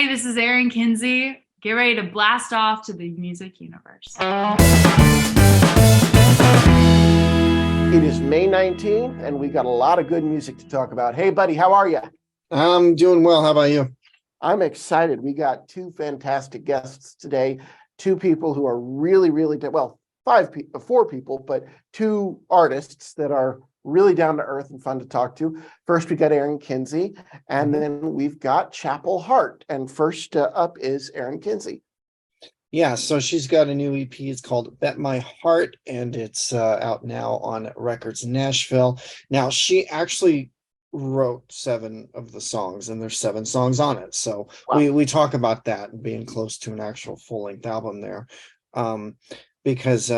Hey, this is Erin Kinsey. Get ready to blast off to the music universe. It is May 19th, and we got a lot of good music to talk about. Hey, buddy, how are you? I'm doing well. How about you? I'm excited. We got two fantastic guests today, two people who are really, well, four people, but two artists that are really down to earth and fun to talk to. First, we got Erin Kinsey, and then we've got Chapel Hart. And first up is Erin Kinsey. Yeah, so she's got a new EP. It's called Bet My Heart, and it's out now on Records Nashville. Now, she actually wrote 7 of the songs, and there's 7 songs on it. So Wow. we talk about that and being close to an actual full-length album there. Because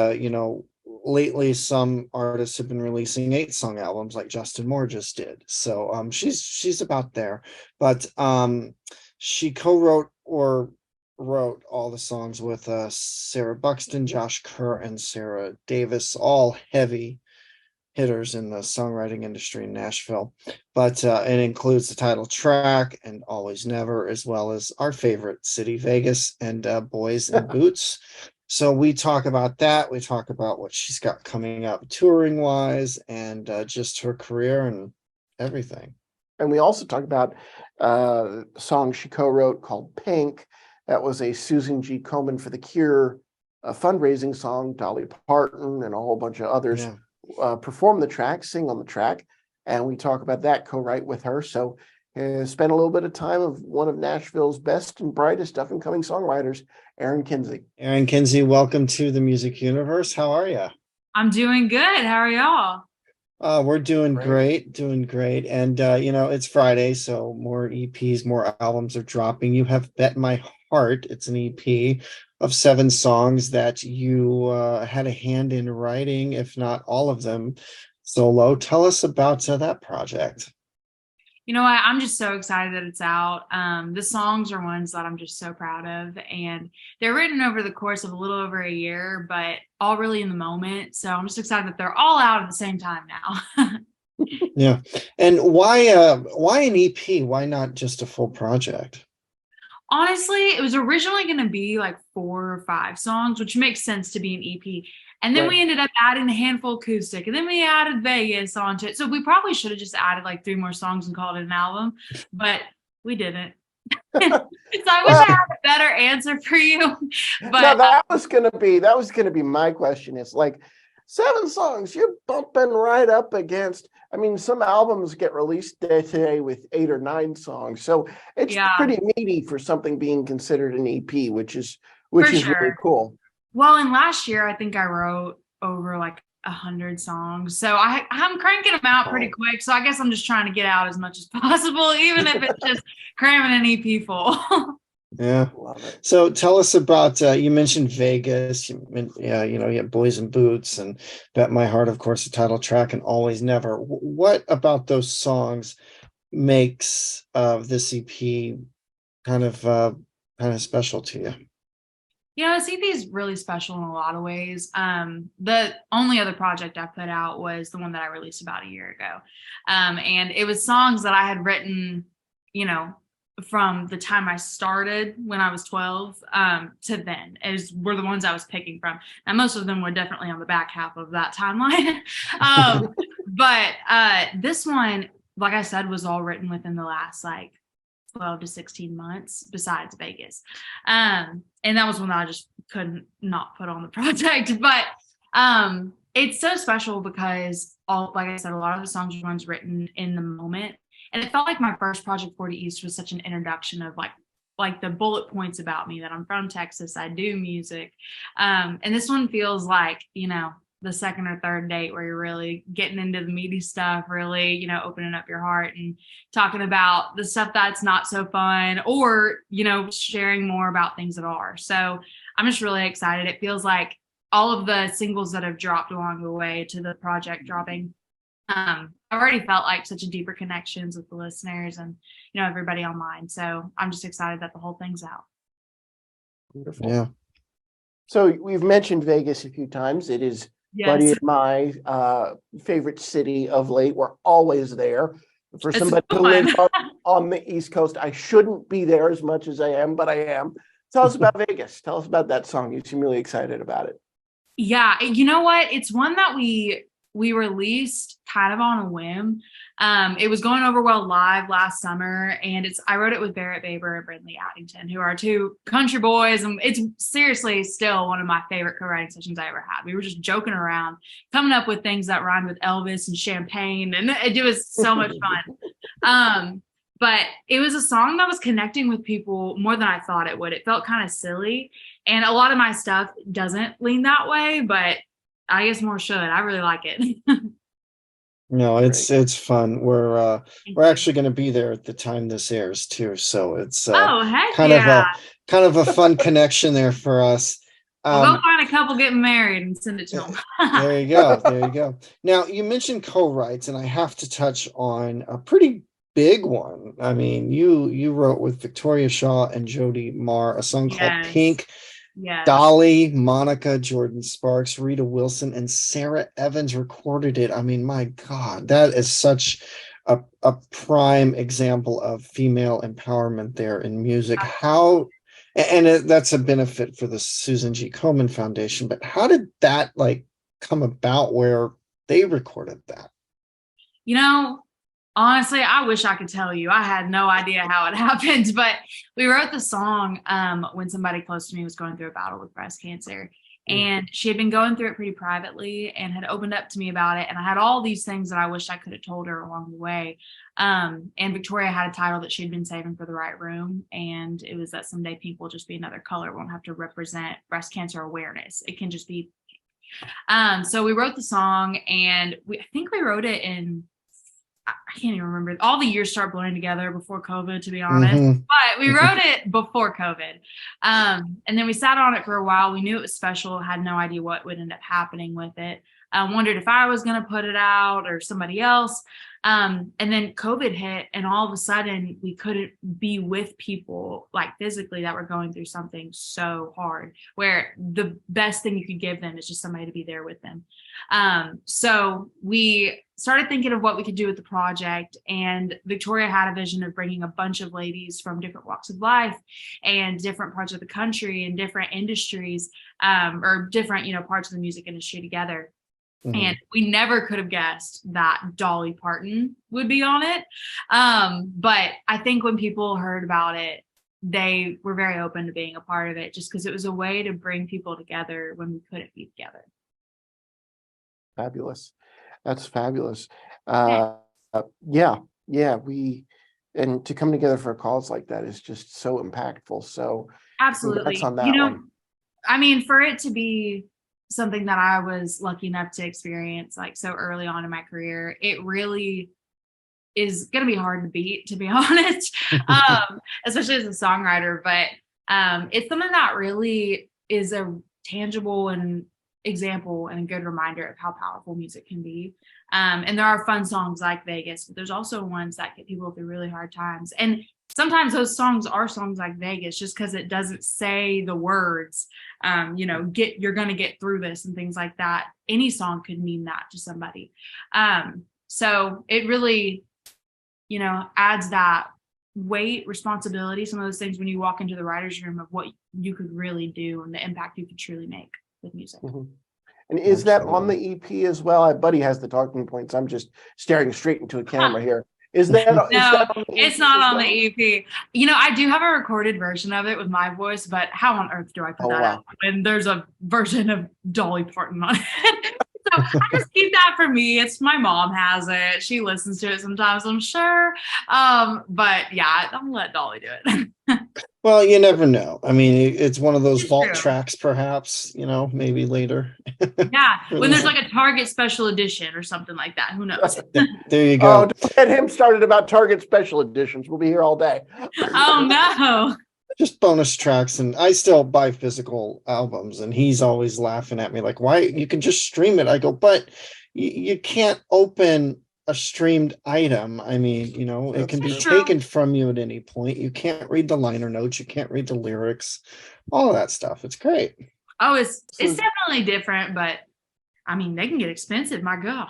lately some artists have been releasing 8-song albums like Justin Moore just did. So she's about there. But she co-wrote or wrote all the songs with Sarah Buxton, Josh Kerr, and Sarah Davis, all heavy hitters in the songwriting industry in Nashville. But it includes the title track and Always Never, as well as our favorite city, Vegas, and Boys in Boots. So we talk about that. We talk about what she's got coming up touring wise, and just her career and everything. And we also talk about a song she co-wrote called Pink. That was a Susan G. Komen for The Cure fundraising song. Dolly Parton and a whole bunch of others perform the track, sing on the track. And we talk about that co-write with her. So spent a little bit of time of one of Nashville's best and brightest up-and-coming songwriters, Erin Kinsey. Erin Kinsey, welcome to the music universe. How are you? I'm doing good. How are y'all? We're doing great. And it's Friday, so more EPs, more albums are dropping. You have Bet My Heart. It's an EP of 7 songs that you had a hand in writing, if not all of them solo. Tell us about that project. You know what? I'm just so excited that it's out. The songs are ones that I'm just so proud of, and they're written over the course of a little over a year, but all really in the moment. So I'm just excited that they're all out at the same time now. Yeah. And why an EP? Why not just a full project? Honestly, it was originally going to be like 4 or 5 songs, which makes sense to be an EP. And then we ended up adding a handful acoustic, and then we added Vegas onto it. So we probably should have just added like 3 more songs and called it an album, but we didn't. So I wish I had a better answer for you. But no, that was gonna be my question. It's like 7 songs, you're bumping right up against. I mean, some albums get released today with 8 or 9 songs, so it's pretty meaty for something being considered an EP, which is really cool. Well, and last year I think I wrote over like 100 songs, so I'm cranking them out pretty quick. So I guess I'm just trying to get out as much as possible, even if it's just cramming an EP full. Yeah. So tell us about, you mentioned Vegas, you have Boys in Boots and Bet My Heart, of course, the title track, and Always Never. What about those songs makes this EP kind of special to you? Yeah, this EP is really special in a lot of ways. The only other project I put out was the one that I released about a year ago. And it was songs that I had written, from the time I started when I was 12 to then were the ones I was picking from. And most of them were definitely on the back half of that timeline. But this one, like I said, was all written within the last 12 to 16 months besides Vegas. And that was one that I just couldn't not put on the project. But it's so special because like I said, a lot of the songs were ones written in the moment. And it felt like my first project, 40 East, was such an introduction of like the bullet points about me, that I'm from Texas, I do music. And this one feels like, the second or third date where you're really getting into the meaty stuff, really, opening up your heart and talking about the stuff that's not so fun, or, sharing more about things that are. So I'm just really excited. It feels like all of the singles that have dropped along the way to the project dropping, I've already felt like such a deeper connections with the listeners and, everybody online. So I'm just excited that the whole thing's out. Wonderful. Yeah. So we've mentioned Vegas a few times. It is Buddy and my favorite city of late. We're always there. For It's somebody who fun. lives on the East Coast, I shouldn't be there as much as I am, but I am. Tell us about Vegas. Tell us about that song. You seem really excited about it. Yeah, you know what? It's one that we released kind of on a whim. It was going over well live last summer, and I wrote it with Barrett Baber and Brindley Addington, who are two country boys, and it's seriously still one of my favorite co-writing sessions I ever had. We were just joking around, coming up with things that rhymed with Elvis and champagne, and it was so much fun. But it was a song that was connecting with people more than I thought it would. It felt kind of silly. And a lot of my stuff doesn't lean that way, but I guess more should. I really like it. No, it's fun. We're actually going to be there at the time this airs too, so it's heck kind yeah. of a fun connection there for us. We'll go find a couple getting married and send it to them. There you go. There you go. Now, you mentioned co-writes, and I have to touch on a pretty big one. I mean, you wrote with Victoria Shaw and Jody Marr a song called Pink. Yes. Dolly, Monica, Jordan Sparks, Rita Wilson, and Sarah Evans recorded it. I mean, my God, that is such a prime example of female empowerment there in music. How, and that's a benefit for the Susan G. Komen Foundation, but how did that come about where they recorded that? You know, honestly, I wish I could tell you. I had no idea how it happened, but we wrote the song when somebody close to me was going through a battle with breast cancer. And she had been going through it pretty privately and had opened up to me about it. And I had all these things that I wish I could have told her along the way. And Victoria had a title that she'd been saving for the right room. And it was that someday pink will just be another color. It won't have to represent breast cancer awareness. It can just be. So we wrote the song, and I think we wrote it in, I can't even remember. All the years start blending together before COVID, to be honest. But we wrote it before COVID. And then we sat on it for a while. We knew it was special, had no idea what would end up happening with it. Wondered if I was going to put it out or somebody else. And then COVID hit, and all of a sudden we couldn't be with people physically that were going through something so hard, where the best thing you could give them is just somebody to be there with them. So we started thinking of what we could do with the project, and Victoria had a vision of bringing a bunch of ladies from different walks of life and different parts of the country and different industries, or different, parts of the music industry together. And we never could have guessed that Dolly Parton would be on it. But I think when people heard about it, they were very open to being a part of it, just because it was a way to bring people together when we couldn't be together. Fabulous. That's fabulous. Yeah. And to come together for a cause like that is just so impactful. So absolutely. On that one. I mean, for it to be something that I was lucky enough to experience so early on in my career, it really is going to be hard to beat, to be honest, especially as a songwriter. But it's something that really is a tangible and example and a good reminder of how powerful music can be. And there are fun songs like Vegas, but there's also ones that get people through really hard times. And sometimes those songs are songs like Vegas, just because it doesn't say the words, you're going to get through this and things like that. Any song could mean that to somebody. So it really, adds that weight, responsibility, some of those things when you walk into the writer's room of what you could really do and the impact you could truly make with music. And is that on the EP as well? My buddy has the talking points. I'm just staring straight into a camera here. Is that no, is that on the it's not on the EP. I do have a recorded version of it with my voice, but how on earth do I put that out when there's a version of Dolly Parton on it? So I just keep that for me. It's my mom has it. She listens to it sometimes, I'm sure. But yeah, I'm gonna let Dolly do it. Well, you never know. I mean, it's one of those vault tracks, perhaps, maybe later. Yeah, when there's a Target special edition or something like that. Who knows? There you go. Oh, don't get him started about Target special editions. We'll be here all day. Oh, no. Just bonus tracks. And I still buy physical albums, and he's always laughing at me like, why? You can just stream it. I go, but you can't open a streamed item. I mean, it can be taken from you at any point. You can't read the liner notes. You can't read the lyrics, all of that stuff. It's great. Oh, it's definitely different, but I mean, they can get expensive. My God.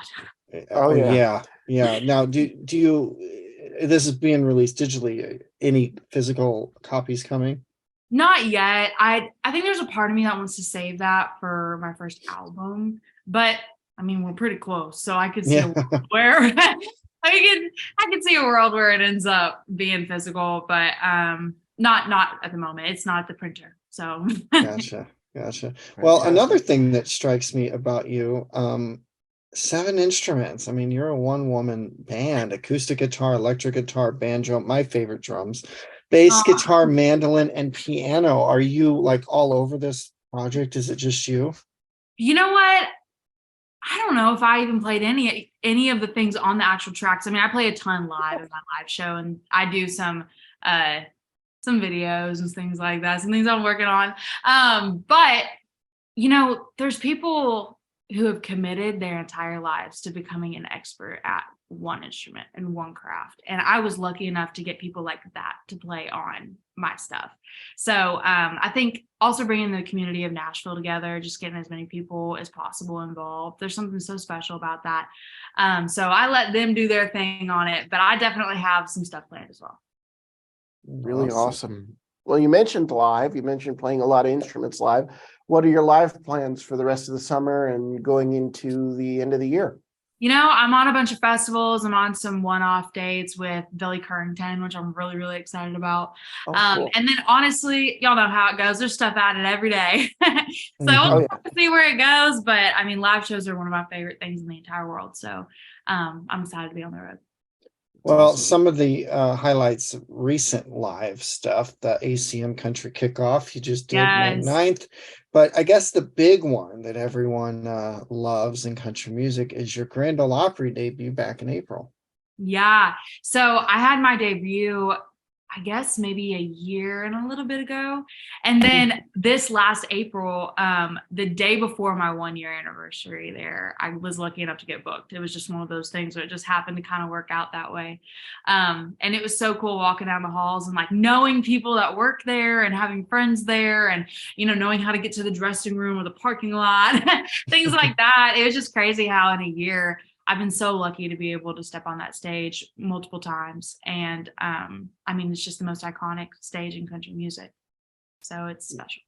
Oh, Oh yeah. yeah, yeah. Now, do you? This is being released digitally. Any physical copies coming? Not yet. I think there's a part of me that wants to save that for my first album, but I mean we're pretty close, so I could see a Yeah, world where I could see a world where it ends up being physical, but not at the moment. It's not at the printer. So gotcha, gotcha. Well, another Fantastic. thing that strikes me about you, seven instruments. I mean, you're a one-woman band: acoustic guitar, electric guitar, banjo, my favorite drums, bass uh, guitar, mandolin, and piano. Are you like all over this project? Is it just you? you know what? I don't know if I even played any of the things on the actual tracks. I mean, I play a ton live in my live show, and I do uh some videos and things like that, some things I'm working on. But there's people who have committed their entire lives to becoming an expert at one instrument and one craft. And I was lucky enough to get people like that to play on my stuff. So I think also bringing the community of Nashville together, just getting as many people as possible involved. There's something so special about that. So I let them do their thing on it, but I definitely have some stuff planned as well. Really Awesome. awesome. Well, you mentioned live. You mentioned playing a lot of instruments live. What are your live plans for the rest of the summer and going into the end of the year? I'm on a bunch of festivals. I'm on some one-off dates with Billy Currington, which I'm really, really excited about. Oh, cool. And then honestly, y'all know how it goes. There's stuff added every day. So Oh, we'll yeah. see where it goes. But I mean, live shows are one of my favorite things in the entire world. So I'm excited to be on the road. Well, Awesome. some of the highlights of recent live stuff, the ACM Country Kickoff you just did May Yes. 9th. But I guess the big one that everyone loves in country music is your Grand Ole Opry debut back in April. Yeah. So I had my debut, I guess maybe a year and a little bit ago. And then this last April, the day before my 1 year anniversary there, I was lucky enough to get booked. It was just one of those things where it just happened to kind of work out that way. And it was so cool walking down the halls and like knowing people that work there and having friends there and, knowing how to get to the dressing room or the parking lot, things like that. It was just crazy how in a year I've been so lucky to be able to step on that stage multiple times. And I mean, it's just the most iconic stage in country music. So it's special.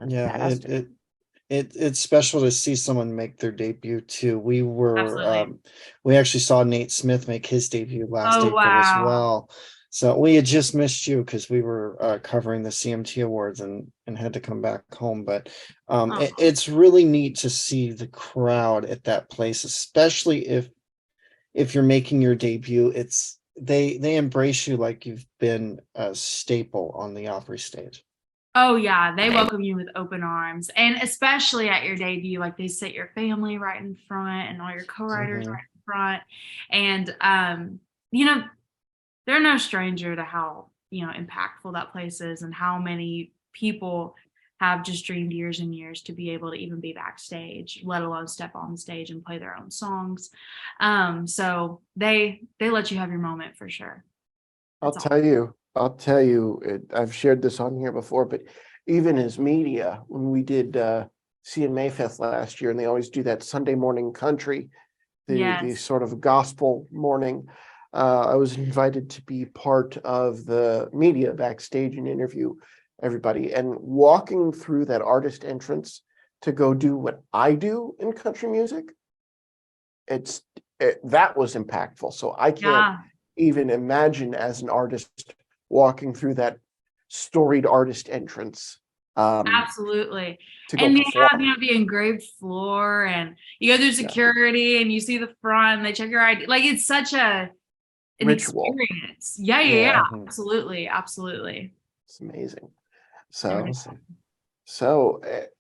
Yeah, Fantastic. it's special to see someone make their debut too. Absolutely. We actually saw Nate Smith make his debut last Oh, April as wow. well. So we had just missed you because we were covering the CMT Awards and had to come back home. But Oh, it's really neat to see the crowd at that place, especially if you're making your debut. It's they embrace you like you've been a staple on the Opry stage. oh, yeah. They welcome you with open arms. And especially at your debut, like they sit your family right in front and all your co-writers Mhm. right in front. And, you know, they're no stranger to how impactful that place is and how many people have just dreamed years and years to be able to even be backstage, let alone step on the stage and play their own songs. So they let you have your moment for sure. That's all. I'll tell you, I've shared this on here before, but even as media, when we did CMA Fest last year, and they always do that Sunday morning country, the Yes. sort of gospel morning, I was invited to be part of the media backstage and interview everybody. And walking through that artist entrance to go do what I do in country music, that was impactful. So I can't Yeah. even imagine as an artist walking through that storied artist entrance Absolutely. to go And they have, perform. the engraved floor and you go through Yeah, security and you see the front and they check your ID. Like it's such an ritual. experience. Yeah, yeah, Yeah, yeah. Mhm. Absolutely. Absolutely. it's amazing. It So, really Awesome.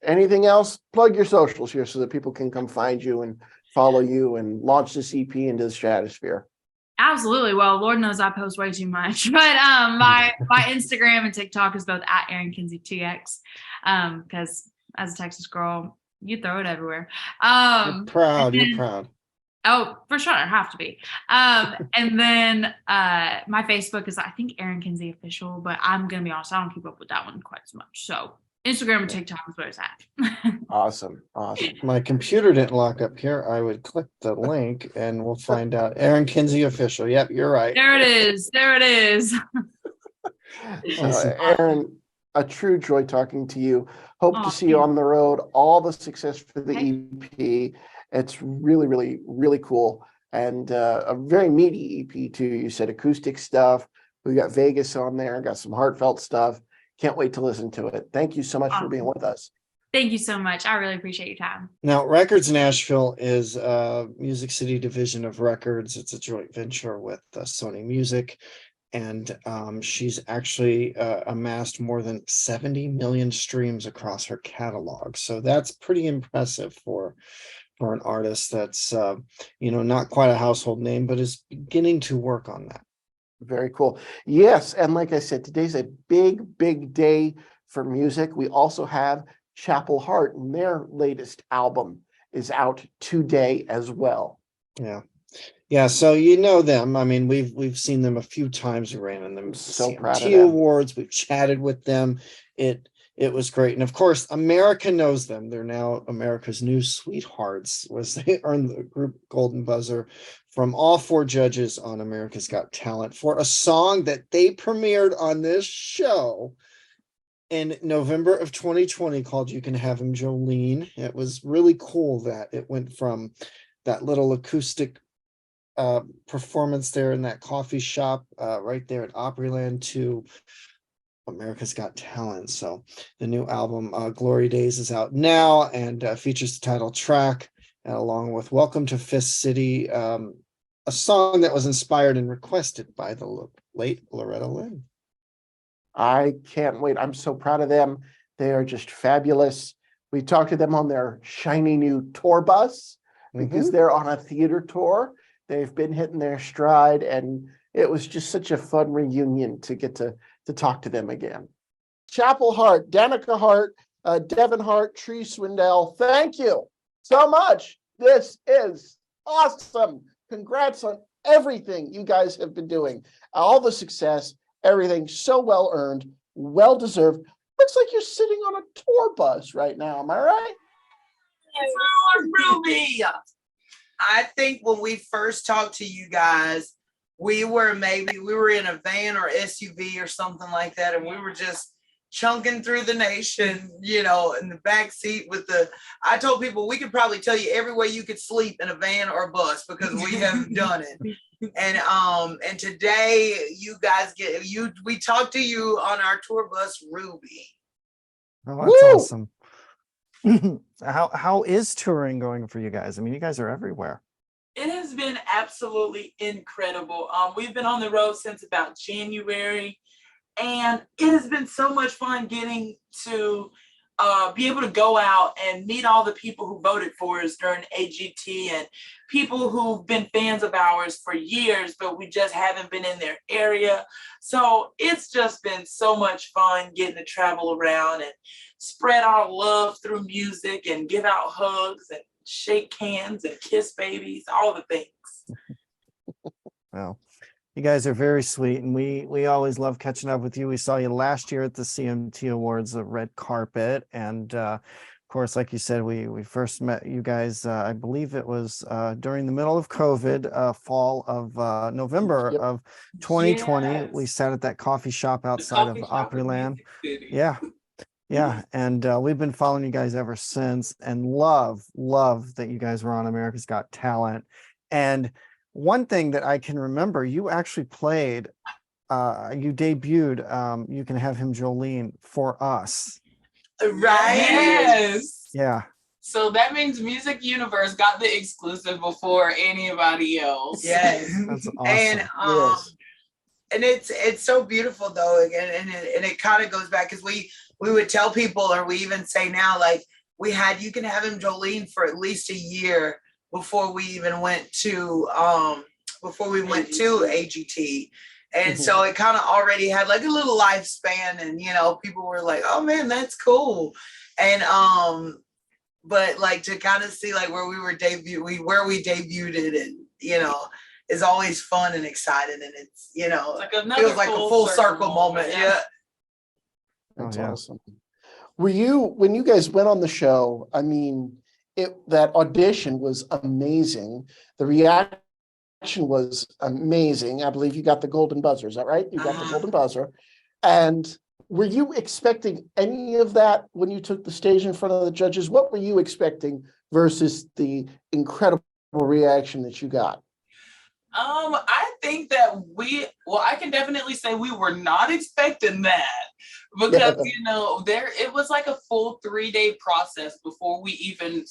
anything else? Plug your socials here so that people can come find you and follow you and launch this EP into the stratosphere. Absolutely. Well, Lord knows I post way too much, but my Instagram and TikTok is both at Erin Kinsey TX. Because as a Texas girl, you throw it everywhere. You're And proud. You're then proud. oh, for sure, I have to be. And then my Facebook is I think Erin Kinsey official, but I'm gonna be honest, I don't keep up with that one quite so much. So Instagram and TikTok is where it's at. Awesome. My computer didn't lock up here. I would click the link and we'll find out. Erin Kinsey official. Yep, you're right. There it is. There it is. Awesome. Erin, a true joy talking to you. Hope to see you on the road. All the success for the EP. It's really, really, really cool. And a very meaty EP too. You said acoustic stuff. We got Vegas on there, got some heartfelt stuff. Can't wait to listen to it. Thank you so much for being with us. Thank you so much. I really appreciate your time. Now, Records Nashville is a Music City division of Records. It's a joint venture with Sony Music. And she's actually amassed more than 70 million streams across her catalog. So that's pretty impressive for an artist that's, not quite a household name, but is beginning to work on that. Very cool. Yes. And like I said, today's a big, big day for music. We also have Chapel Hart, and their latest album is out today as well. Yeah, so you know them. I mean, we've seen them a few times. We ran in them so CMT proud of them. Awards. We've chatted with them. It was great. And of course, America knows them. They're now America's new sweethearts, was they earned the group Golden Buzzer from all 4 judges on America's Got Talent for a song that they premiered on this show in November of 2020 called You Can Have Him Jolene. It was really cool that it went from that little acoustic performance there in that coffee shop right there at Opryland to America's Got Talent. So the new album Glory Days is out now and features the title track along with Welcome to Fist City, a song that was inspired and requested by the late Loretta Lynn. I can't wait. I'm so proud of them. They are just fabulous. We talked to them on their shiny new tour bus because they're on a theater tour. They've been hitting their stride, and it was just such a fun reunion to get to talk to them again. Chapel Hart, Danica Hart, Devin Hart, Tree Swindell, thank you so much. This is awesome. Congrats on everything you guys have been doing. All the success, everything so well earned, well deserved. Looks like you're sitting on a tour bus right now. Am I right? Ruby. I think when we first talked to you guys, we were in a van or SUV or something like that, and we were just chunking through the nation, in the back seat I told people we could probably tell you every way you could sleep in a van or a bus because we have done it. And today you guys we talked to you on our tour bus, Ruby. Oh, that's awesome. How is touring going for you guys? I mean, you guys are everywhere. It has been absolutely incredible. We've been on the road since about January, and it has been so much fun getting to be able to go out and meet all the people who voted for us during AGT and people who've been fans of ours for years, but we just haven't been in their area. So it's just been so much fun getting to travel around and spread our love through music and give out hugs and shake hands and kiss babies, all the things. Well, you guys are very sweet, and we always love catching up with you. We saw you last year at the CMT Awards, the red carpet, and of course, like you said, we first met you guys. I believe it was during the middle of COVID, fall of November of 2020. Yes. We sat at that coffee shop outside of Opryland. Yeah, and we've been following you guys ever since, and love that you guys were on America's Got Talent. And one thing that I can remember, you actually played, you debuted You Can Have Him Jolene for us. Right? Yes. Yeah. So that means Music Universe got the exclusive before anybody else. Yes. That's awesome. And and it's so beautiful though, again, and it kind of goes back because we would tell people, or we even say now, like You Can Have Him Jolene for at least a year before we even went to AGT. And so it kind of already had like a little lifespan, and people were like, oh man, that's cool. And but like to kind of see like where we debuted it, and is always fun and exciting, and it's like feels like a full circle moment. Yeah. That's awesome. Were you, when you guys went on the show, I mean, that audition was amazing. The reaction was amazing. I believe you got the golden buzzer. Is that right? You got the golden buzzer. And were you expecting any of that when you took the stage in front of the judges? What were you expecting versus the incredible reaction that you got? I think that I can definitely say we were not expecting that because, it was like a full 3-day process before we even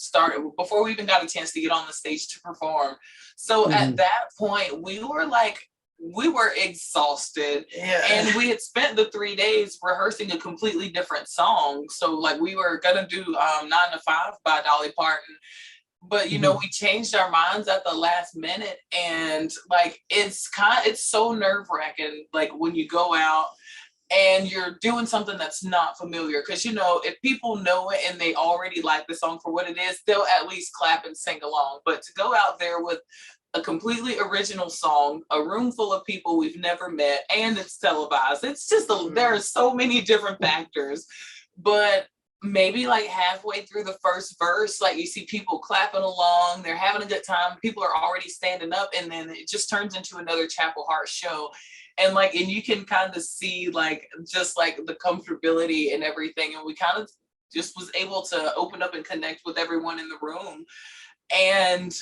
got a chance to get on the stage to perform. So at that point, we were exhausted, and we had spent the 3 days rehearsing a completely different song. So like we were gonna do 9 to 5 by Dolly Parton, but we changed our minds at the last minute, and like it's so nerve-wracking, like when you go out and you're doing something that's not familiar, because if people know it and they already like the song for what it is, they'll at least clap and sing along. But to go out there with a completely original song, a room full of people we've never met, and it's televised, it's just there are so many different factors. But maybe like halfway through the first verse, like you see people clapping along, they're having a good time, people are already standing up, and then it just turns into another Chapel Hart show. And you can kind of see just the comfortability and everything, and we kind of just was able to open up and connect with everyone in the room, and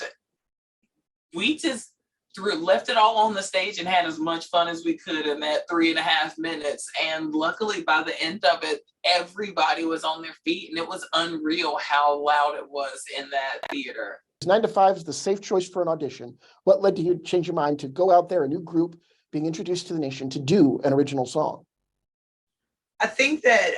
we just left it all on the stage and had as much fun as we could in that 3.5 minutes. And luckily by the end of it, everybody was on their feet, and it was unreal how loud it was in that theater. 9 to 5 is the safe choice for an audition. What led you to change your mind to go out there, a new group, being introduced to the nation, to do an original song? I think that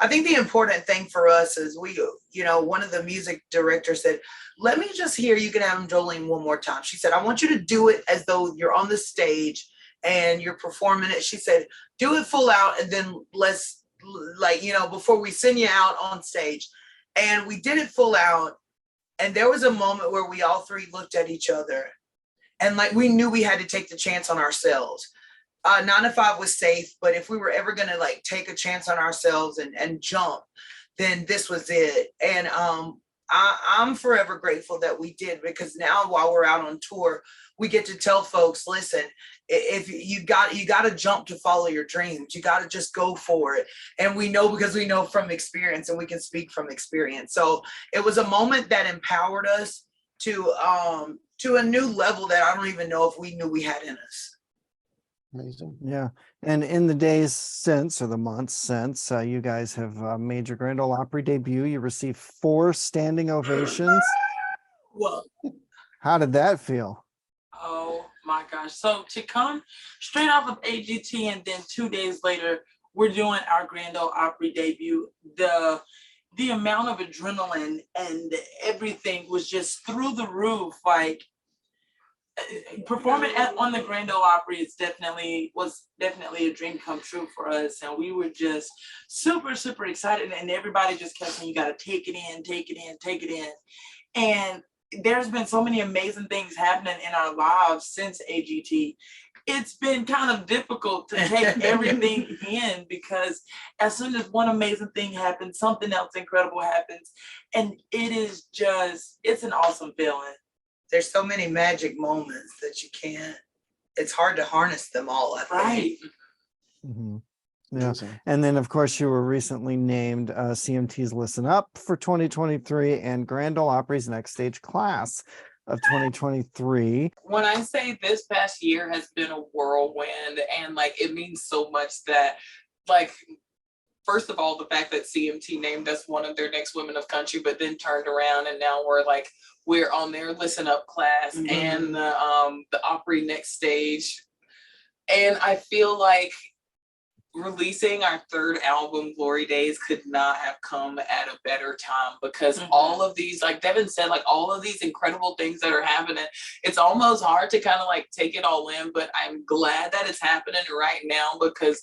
the important thing for us is one of the music directors said, let me just hear you can have them Jolene one more time. She said, I want you to do it as though you're on the stage and you're performing it. She said, do it full out, and then let's before we send you out on stage. And we did it full out. And there was a moment where we all three looked at each other, and we knew we had to take the chance on ourselves. 9 to 5 was safe, but if we were ever going to take a chance on ourselves and jump, then this was it. And I'm forever grateful that we did, because now while we're out on tour, we get to tell folks, listen, if you got to jump to follow your dreams. You got to just go for it. And we know, because we know from experience, and we can speak from experience. So it was a moment that empowered us to a new level that I don't even know if we knew we had in us. Amazing. Yeah. And in the days since, or the months since, you guys have made your Grand Ole Opry debut. You received 4 standing ovations. Whoa. How did that feel? Oh my gosh. So to come straight off of AGT, and then 2 days later, we're doing our Grand Ole Opry debut. The amount of adrenaline and everything was just through the roof. Performing on the Grand Ole Opry was definitely a dream come true for us, and we were just super, super excited. And everybody just kept saying, you got to take it in, take it in, take it in. And there's been so many amazing things happening in our lives since AGT. It's been kind of difficult to take everything in, because as soon as one amazing thing happens, something else incredible happens, and it's an awesome feeling. There's so many magic moments that it's hard to harness them all, I think. Right. Mm-hmm. Yeah. And then, of course, you were recently named CMT's Listen Up for 2023 and Grand Ole Opry's Next Stage Class of 2023. When I say this past year has been a whirlwind, and it means so much that first of all, the fact that CMT named us one of their next women of country, but then turned around and now we're on their Listen Up class and the Opry Next Stage. And I feel like releasing our 3rd album, Glory Days, could not have come at a better time, because all of these, like Devin said, all of these incredible things that are happening, it's almost hard to kind of take it all in, but I'm glad that it's happening right now, because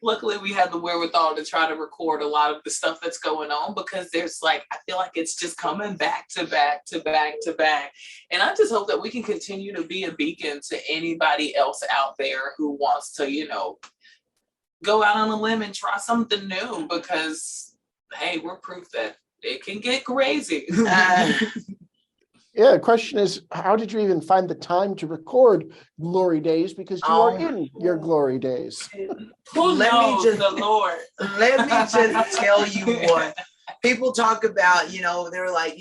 luckily we had the wherewithal to try to record a lot of the stuff that's going on, because there's I feel like it's just coming back to back to back to back. And I just hope that we can continue to be a beacon to anybody else out there who wants to, go out on a limb and try something new, because hey, we're proof that it can get crazy. Yeah, the question is, how did you even find the time to record Glory Days? Because you are in your glory days. Who knows the Lord? Let me just tell you what people talk about. They're like,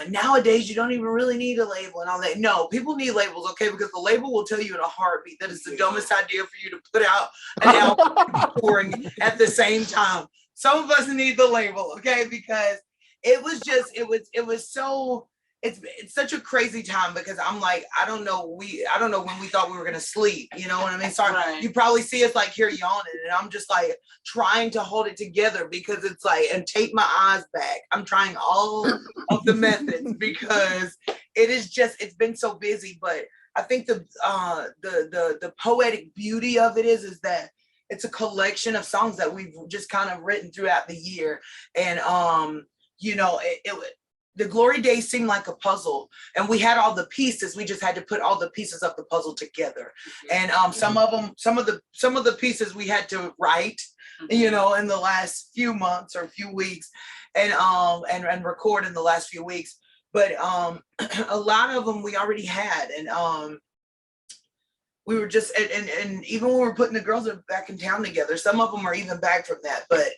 nowadays you don't even really need a label and all that. No, people need labels, okay? Because the label will tell you in a heartbeat that it's the dumbest idea for you to put out an album touring at the same time. Some of us need the label, okay? Because it's such a crazy time, because I'm like, I don't know when we thought we were gonna sleep, you know what I mean? Sorry, Right. You probably see us like here yawning, and I'm just like trying to hold it together, because it's like, and take my eyes back. I'm trying all of the methods, because it's been so busy. But I think the poetic beauty of it is that it's a collection of songs that we've just kind of written throughout the year. And the Glory Days seemed like a puzzle, and we had all the pieces. We just had to put all the pieces of the puzzle together. And some of the pieces we had to write, in the last few months or few weeks, and record in the last few weeks. But a lot of them we already had, and we were just, and even when we were putting the girls back in town together, some of them are even back from that. But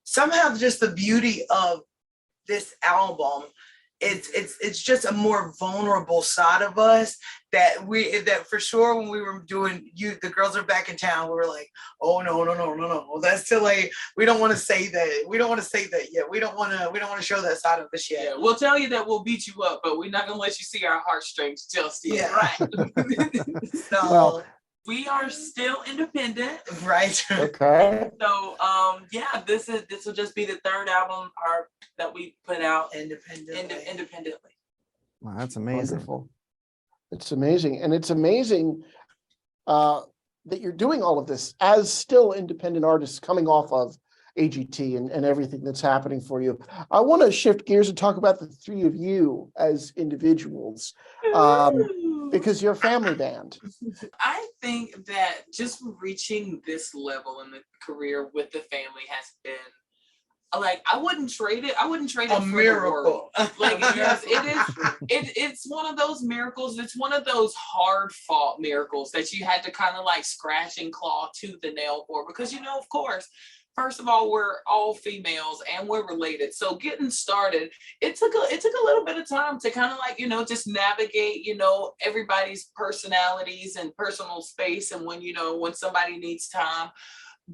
somehow just the beauty of this album, it's just a more vulnerable side of us that for sure when we were doing the girls are back in town, we were like, oh no, that's too late. We don't want to say that. We don't want to say that yet. We don't want to show that side of us yet. Yeah, we'll tell you that we'll beat you up, but we're not gonna let you see our heartstrings just yet. Yeah. Right. So Well, we are still independent. right. Okay. So this will just be the third album that we put out independently. wow, that's amazing. Wonderful. It's amazing. And it's amazing that you're doing all of this as still independent artists coming off of AGT and everything that's happening for you. I want to shift gears and talk about the three of you as individuals, because you're a family band. I think that just reaching this level in the career with the family has been like, I wouldn't trade it. I wouldn't trade it A for miracle. the world. Like, yes, it is. It's one of those miracles. It's one of those hard fought miracles that you had to kind of like scratch and claw tooth and nail for, because of course, first of all, we're all females and we're related. So getting started, it took a little bit of time to kind of like, just navigate, everybody's personalities and personal space, and when somebody needs time.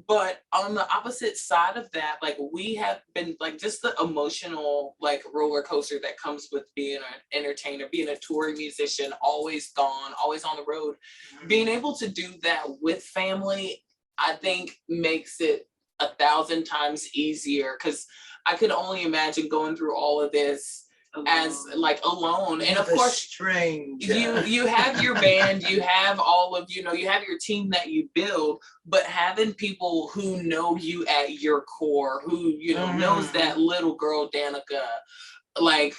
But on the opposite side of that, like, we have been like, just the emotional like roller coaster that comes with being an entertainer, being a touring musician, always gone, always on the road. Being able to do that with family, I think makes it 1,000 times easier, because I could only imagine going through all of this as like alone. And of course, strange. You have your band, you have all of you have your team that you build, but having people who know you at your core, who knows that little girl Danica, like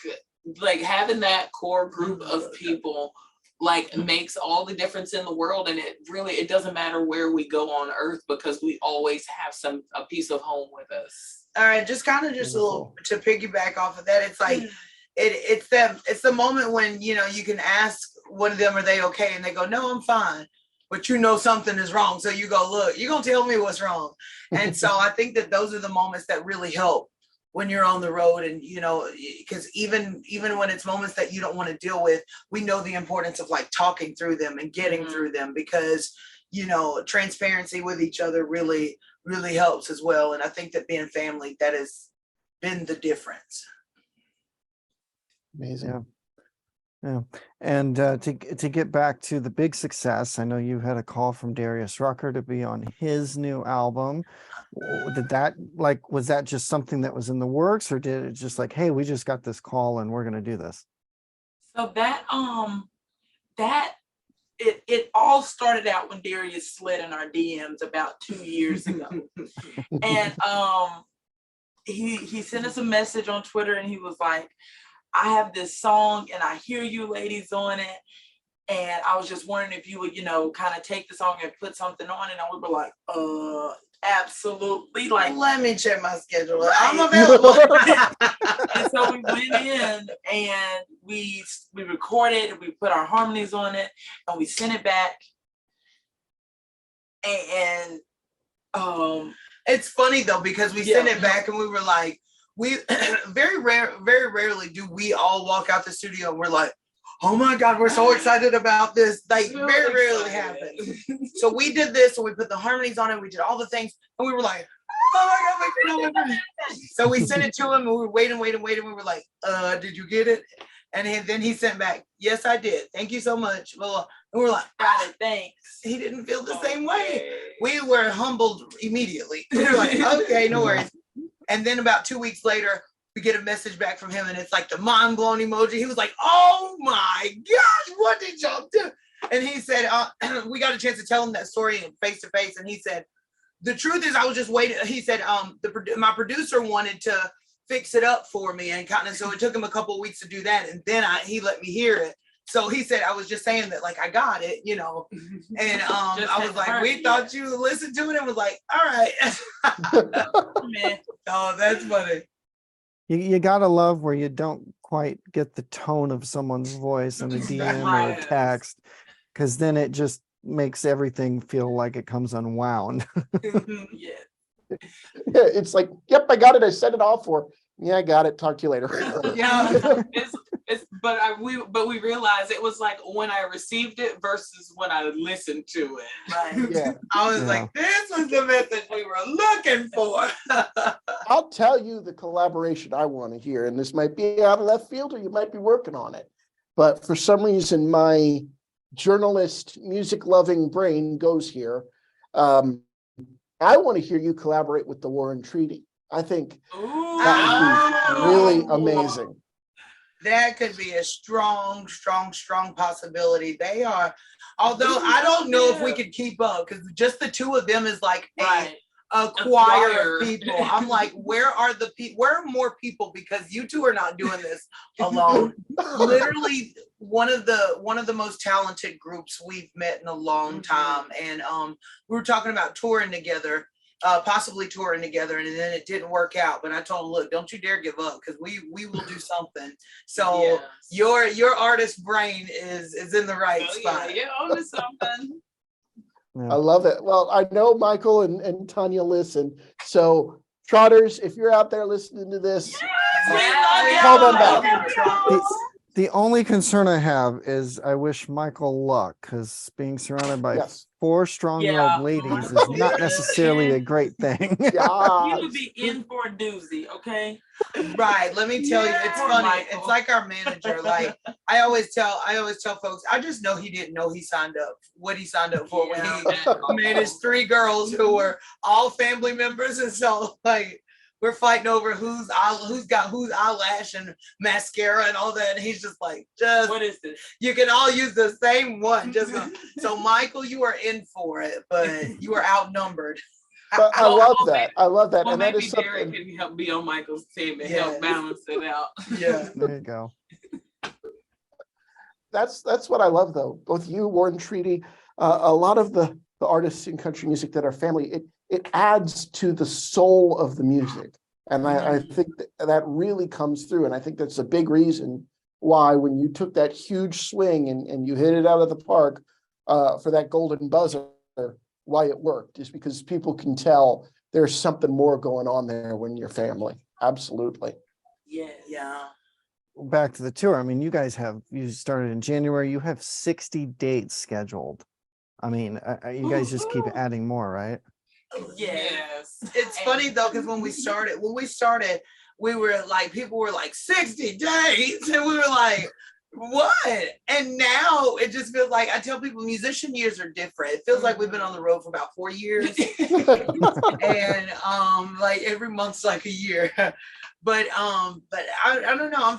having that core group of people like makes all the difference in the world. And it doesn't matter where we go on earth, because we always have a piece of home with us. All right, just a little to piggyback off of that. It's like it's the moment when you can ask one of them, are they okay, and they go, no, I'm fine, but something is wrong, so you go, look, you're gonna tell me what's wrong. And so I think that those are the moments that really help when you're on the road. And because even when it's moments that you don't want to deal with, we know the importance of like talking through them and getting through them, because transparency with each other really helps as well. And I think that being family, that has been the difference. Amazing. Yeah. And to get back to the big success, I know you had a call from Darius Rucker to be on his new album. Was that just something that was in the works, or did it just like, hey, we just got this call and we're going to do this? So it all started out when Darius slid in our DMs about 2 years ago. And he sent us a message on Twitter, and he was like, I have this song and I hear you ladies on it, And I was just wondering if you would, kind of take the song and put something on it. And we were like, absolutely. Like, let me check my schedule. Right. I'm available. And so we went in and we recorded and we put our harmonies on it and we sent it back. And it's funny though, because we sent it back and we were like, we very rarely do we all walk out the studio and we're like, oh my God, we're so excited about this. Like, very rarely happens. So we did this, and we put the harmonies on it, we did all the things, and we were like, oh my God. So we sent it to him, and we were waiting. We were like, did you get it? And then he sent back, yes, I did. Thank you so much. Well, and we're like, got it, thanks. He didn't feel the same way. We were humbled immediately. We were like, okay, no worries. And then about 2 weeks later, we get a message back from him, and it's like the mind blown emoji. He was like, oh my gosh, what did y'all do? And he said, we got a chance to tell him that story face to face. And he said, the truth is I was just waiting. He said, my producer wanted to fix it up for me, and kind of, so it took him a couple of weeks to do that. And then he let me hear it. So he said, I was just saying that, like, I got it, and I was like, we thought you listened to it, and was like, all right. Oh, that's funny. You gotta love where you don't quite get the tone of someoe's voice in a DM or a text, because then it just makes everything feel like it comes unwound. Yeah. It's like, yep, I got it. I set it all for. Yeah, I got it. Talk to you later. Yeah. But we realized it was like when I received it versus when I listened to it. Right. Yeah. I was like, this was the message we were looking for. I'll tell you the collaboration I want to hear, and this might be out of left field, or you might be working on it. But for some reason, my journalist, music-loving brain goes here. I want to hear you collaborate with the Warren Treaty. I think that would be really amazing. That could be a strong possibility. They are, although I don't know if we could keep up, because just the two of them is like a choir of people. I'm like, where are more people? Because you two are not doing this alone. Literally one of the most talented groups we've met in a long time. And we were talking about touring together. Possibly touring together, and then it didn't work out. But I told him, look, don't you dare give up, because we will do something. So your artist brain is in the right spot. Yeah, on to something. I love it. Well, I know Michael and Tanya listen. So Trotters, if you're out there listening to this, call them back. The only concern I have is I wish Michael luck, because being surrounded by 4 strong-willed ladies is not necessarily a great thing. You would be in for a doozy, okay? Right. Let me tell you, it's funny. Michael. It's like our manager. Like I always tell folks, I just know he didn't know what he signed up for when he managed 3 girls who were all family members, and so like we're fighting over who's got whose eyelash and mascara and all that. And he's just like, what is this? You can all use the same one. So Michael, you are in for it, but you are outnumbered. But I love that. I love that. Well, and that maybe is Derek can help be on Michael's team and help balance it out. Yeah. There you go. That's what I love, though. Both you, Warren Treaty, a lot of the artists in country music that are family, it adds to the soul of the music. And I think that really comes through. And I think that's a big reason why when you took that huge swing and you hit it out of the park for that golden buzzer, why it worked is because people can tell there's something more going on there when you're family. Absolutely. Yeah. Back to the tour. I mean, you started in January. You have 60 dates scheduled. I mean, you guys just keep adding more, right? Yes. It's funny though, because when we started, we were like, people were like 60 days, and we were like, what? And now it just feels like, I tell people musician years are different. It feels like we've been on the road for about 4 years. And like every month's like a year. But I don't know.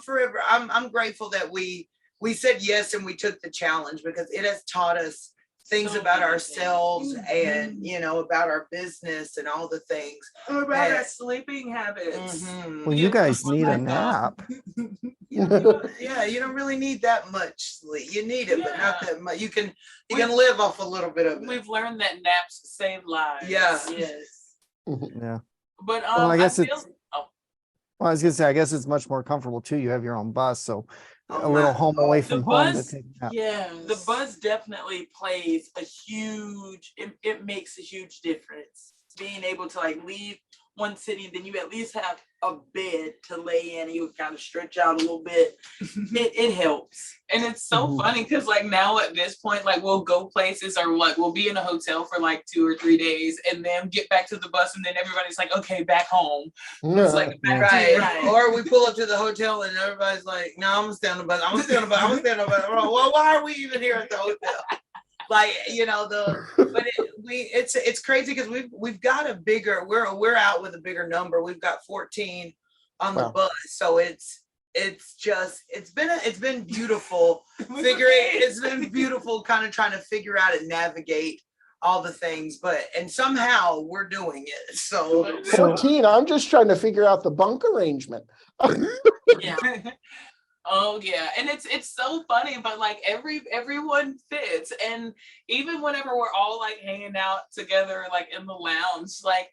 I'm grateful that we said yes and we took the challenge, because it has taught us things So about many ourselves things. and, you know, about our business and all the things. About Yeah. our sleeping habits. Mhm. Well, you guys need a nap. Yeah, you don't really need that much sleep. You need it, but not that much. You can live off a little bit of it. We've learned that naps save lives. Yeah. Yes. Yeah. But Well, I guess feel, it's, well, I was gonna say, I guess it's much more comfortable too. You have your own bus, so Oh a little my- home away oh, from the home to bus, take a nap. yeah, the bus definitely plays a huge, it makes a huge difference. Being able to like leave one city, then you at least have a bed to lay in and you kind of stretch out a little bit. It helps. And it's so funny because like now at this point, like we'll go places or like we'll be in a hotel for like 2 or 3 days and then get back to the bus and then everybody's like, okay, back home. It's like Right. Or we pull up to the hotel and everybody's like, no, I'm gonna stay on the bus. I'm gonna stay on the bus. I'm gonna stay on the bus. Well, why are we even here at the hotel? Like, you know, but it's crazy because we've got a bigger, we're out with a bigger number. We've got 14 on the bus. So it's been beautiful it's been beautiful kind of trying to figure out and navigate all the things, and somehow we're doing it. So 14, I'm just trying to figure out the bunk arrangement. Yeah. Oh yeah, and it's so funny, but like everyone fits, and even whenever we're all like hanging out together, like in the lounge, like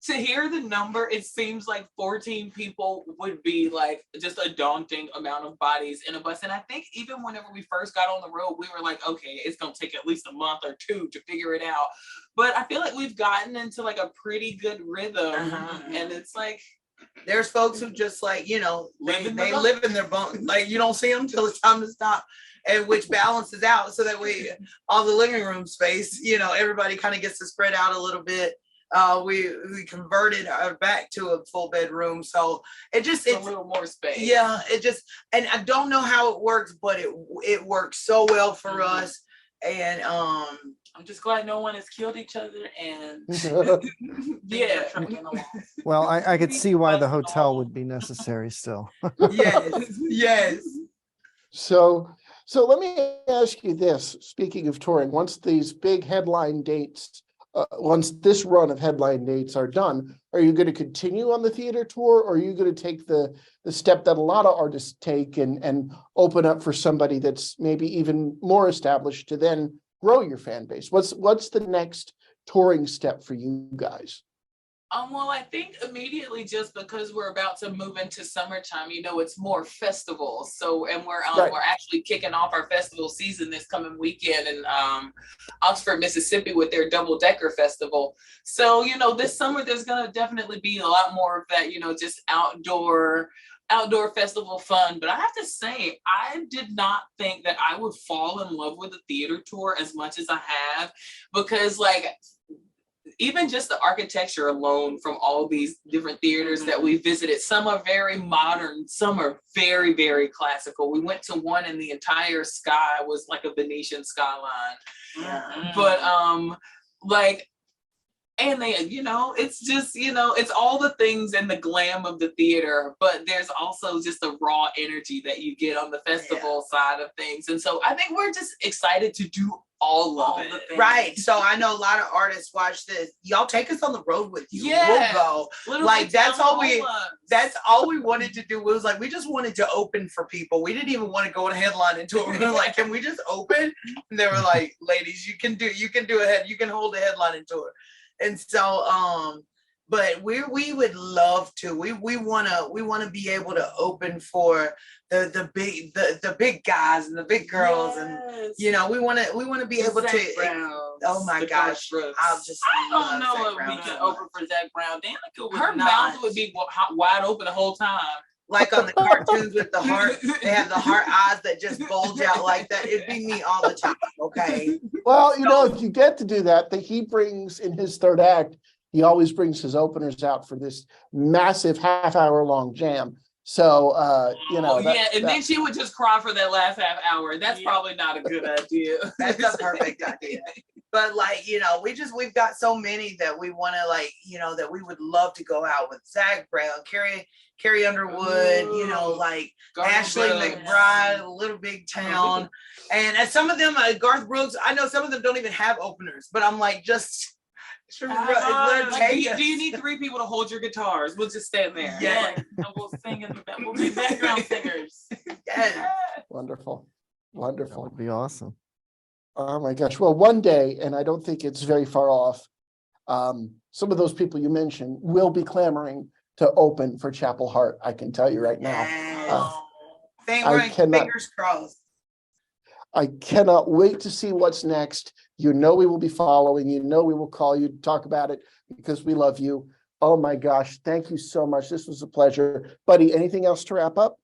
to hear the number, it seems like 14 people would be like just a daunting amount of bodies in a bus. And I think even whenever we first got on the road, we were like, okay, it's gonna take at least a month or 2 to figure it out. But I feel like we've gotten into like a pretty good rhythm, and it's like. There's folks who just like, you know, they live in their bunk. Like you don't see them till it's time to stop, and which balances out so that we all the living room space, you know, everybody kind of gets to spread out a little bit. We converted our back to a full bedroom, so it's a little more space. Yeah, and I don't know how it works, but it works so well for us. And I'm just glad no one has killed each other. And yeah. Well, I could see why the hotel would be necessary still. Yes. So let me ask you this, speaking of touring, once these big headline dates, once this run of headline dates are done, are you going to continue on the theater tour, or are you going to take the step that a lot of artists take and open up for somebody that's maybe even more established to then grow your fan base? What's the next touring step for you guys? Well, I think immediately, just because we're about to move into summertime, you know, it's more festivals. So, and we're actually kicking off our festival season this coming weekend in Oxford, Mississippi, with their double-decker festival. So, you know, this summer there's gonna definitely be a lot more of that, you know, just outdoor festival fun. But I have to say, I did not think that I would fall in love with the theater tour as much as I have, because like even just the architecture alone from all these different theaters that we visited, some are very modern, some are very, very classical. We went to one and the entire sky was like a Venetian skyline. But like, and they, you know, it's just, you know, it's all the things and the glam of the theater, but there's also just the raw energy that you get on the festival side of things. And so I think we're just excited to do all of it. Right. So I know a lot of artists watch this. Y'all take us on the road with you. Yeah. We'll go. Literally, like that's all we wanted to do. Was like we just wanted to open for people. We didn't even want to go and headline into it. We were like, can we just open? And they were like, ladies, you can do you can hold a headline into it. And so but we would love to. We wanna be able to open for the big guys and the big girls, and you know we wanna be able to. Oh my gosh! I don't know if we can open for Zach Brown. Danica, her mouth would be wide open the whole time. Like on the cartoons with the heart, they have the heart eyes that just bulge out like that. It'd be me all the time. Okay. Well, you know, if you get to do that he brings in his third act. He always brings his openers out for this massive half-hour long jam. So, you know, yeah, and then she would just cry for that last half hour. That's probably not a good idea. That's a perfect idea. But like, you know, we've got so many that we want to like, you know, that we would love to go out with. Zach Brown, Carrie Underwood, you know, like Ashley McBride, Little Big Town. And some of them, Garth Brooks, I know some of them don't even have openers, but I'm like, just do you need 3 people to hold your guitars? We'll just stand there. Yeah. And we'll sing in the back. We'll be background singers. Yes. wonderful. That Wonderful. would be awesome. Oh my gosh. Well, one day, and I don't think it's very far off, some of those people you mentioned will be clamoring to open for Chapel Hart. I can tell you right now. Yes. Fingers crossed. I cannot wait to see what's next. You know, we will be following. You know, we will call you to talk about it because we love you. Oh my gosh. Thank you so much. This was a pleasure. Buddy, anything else to wrap up?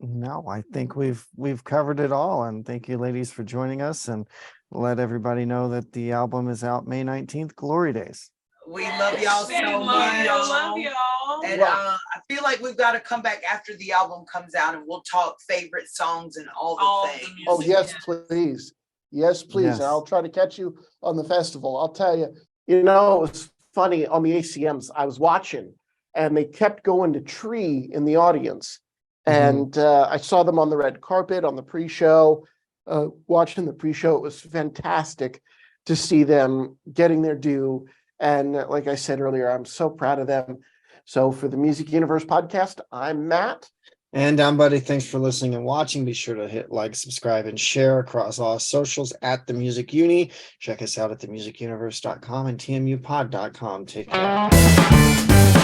No, I think we've covered it all. And thank you, ladies, for joining us, and let everybody know that the album is out May 19th, Glory Days. We love y'all so much. Love y'all. And I feel like we've got to come back after the album comes out and we'll talk favorite songs and all the things. Oh, yes, please. Yes, please. Yes. And I'll try to catch you on the festival. I'll tell you, you know, it was funny on the ACMs. I was watching and they kept going to Tree in the audience. And I saw them on the red carpet on the pre-show, watching the pre-show. It was fantastic to see them getting their due. And like I said earlier, I'm so proud of them. So for the Music Universe podcast, I'm Matt. And I'm Buddy. Thanks for listening and watching. Be sure to hit like, subscribe, and share across all socials at The Music Uni. Check us out at themusicuniverse.com and tmupod.com. Take care.